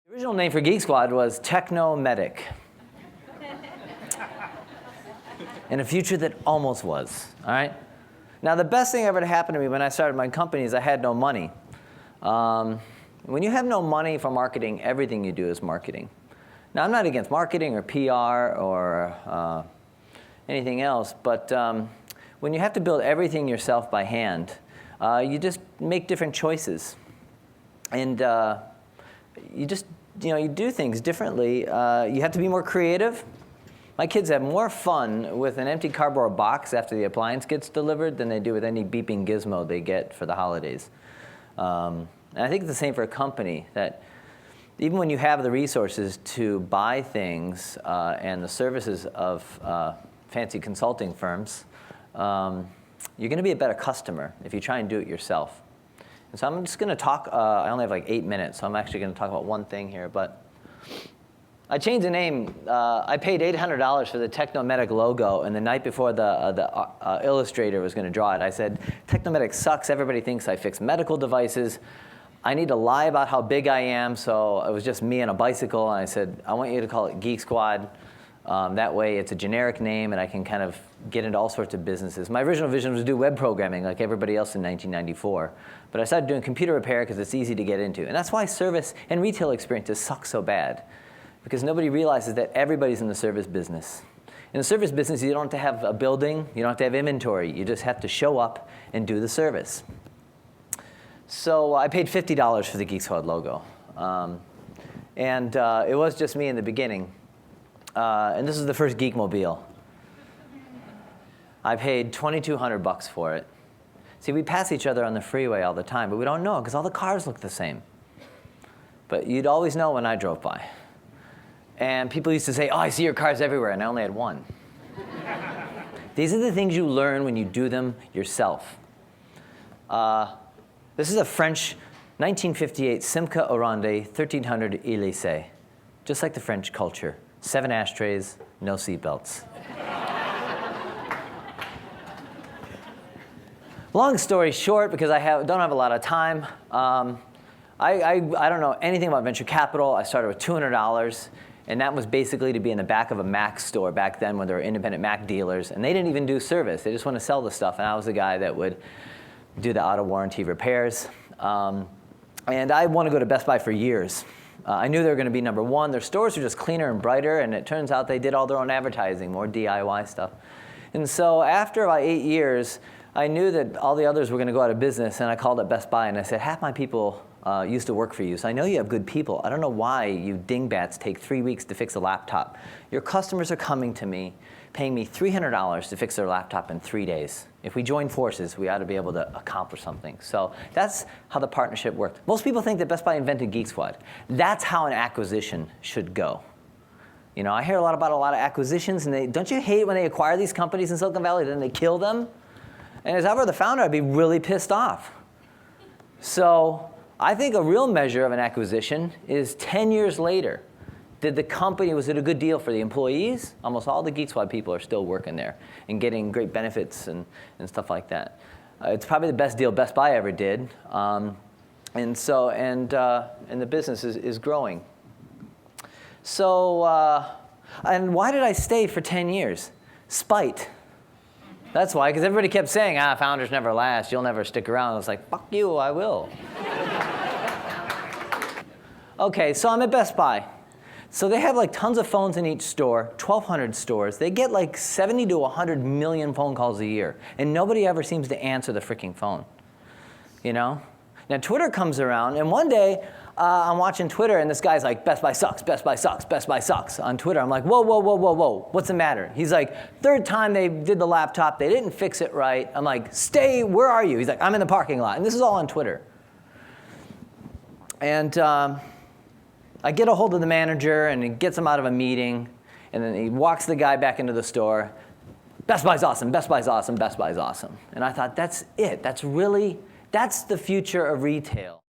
The original name for Geek Squad was Techno-Medic. In a future that almost was, all right? Now, the best thing ever to happen to me when I started my company is I had no money. When you have no money for marketing, everything you do is marketing. Now, I'm not against marketing or PR or anything else, but when you have to build everything yourself by hand, you just make different choices. And you just, you do things differently. You have to be more creative. My kids have more fun with an empty cardboard box after the appliance gets delivered than they do with any beeping gizmo they get for the holidays. And I think it's the same for a company, that even when you have the resources to buy things and the services of fancy consulting firms, you're going to be a better customer if you try and do it yourself. And so I'm just going to talk, I only have like 8 minutes, so I'm actually going to talk about one thing here. But I changed the name. I paid $800 for the Techno-Medic logo, and the night before the illustrator was going to draw it, I said, Techno-Medic sucks. Everybody thinks I fix medical devices. I need to lie about how big I am, so it was just me on a bicycle, and I said, I want you to call it Geek Squad. That way it's a generic name, and I can kind of get into all sorts of businesses. My original vision was to do web programming like everybody else in 1994. But I started doing computer repair because it's easy to get into. And that's why service and retail experiences suck so bad, because nobody realizes that everybody's in the service business. In the service business, you don't have to have a building. You don't have to have inventory. You just have to show up and do the service. So I paid $50 for the Geek Squad logo. And it was just me in the beginning. And this is the first Geekmobile. I paid $2,200 for it. See, we pass each other on the freeway all the time, but we don't know because all the cars look the same. But you'd always know when I drove by. And people used to say, oh, I see your cars everywhere, and I only had one. These are the things you learn when you do them yourself. This is a French 1958 Simca Orande 1300 Elysée, just like the French culture. 7 ashtrays, no seatbelts. Long story short, because I don't have a lot of time, I don't know anything about venture capital. I started with $200, and that was basically to be in the back of a Mac store back then when there were independent Mac dealers, and they didn't even do service. They just want to sell the stuff, and I was the guy that would do the out-of-warranty repairs. And I wanted to go to Best Buy for years. I knew they were going to be number one. Their stores were just cleaner and brighter, and it turns out they did all their own advertising, more DIY stuff. And so after about 8 years, I knew that all the others were going to go out of business, and I called up Best Buy, and I said, half my people used to work for you, so I know you have good people. I don't know why you dingbats take 3 weeks to fix a laptop. Your customers are coming to me, paying me $300 to fix their laptop in 3 days. If we join forces, we ought to be able to accomplish something. So that's how the partnership worked. Most people think that Best Buy invented Geek Squad. That's how an acquisition should go. I hear about a lot of acquisitions, and don't you hate when they acquire these companies in Silicon Valley, then they kill them? And as I were the founder, I'd be really pissed off. So I think a real measure of an acquisition is 10 years later. Was it a good deal for the employees? Almost all the Geek Squad people are still working there and getting great benefits and stuff like that. It's probably the best deal Best Buy ever did. And the business is growing. So, and why did I stay for 10 years? Spite. That's why, because everybody kept saying, founders never last, you'll never stick around. I was like, fuck you, I will. Okay, so I'm at Best Buy. So they have tons of phones in each store, 1,200 stores. They get 70 to 100 million phone calls a year, and nobody ever seems to answer the freaking phone. Now Twitter comes around, and one day I'm watching Twitter, and this guy's like, Best Buy sucks, Best Buy sucks, Best Buy sucks on Twitter. I'm like, whoa, whoa, whoa, whoa, whoa, what's the matter? He's like, third time they did the laptop, they didn't fix it right. I'm like, where are you? He's like, I'm in the parking lot, and this is all on Twitter. And I get a hold of the manager, and he gets him out of a meeting, and then he walks the guy back into the store. Best Buy's awesome, Best Buy's awesome, Best Buy's awesome. And I thought, that's it. That's the future of retail.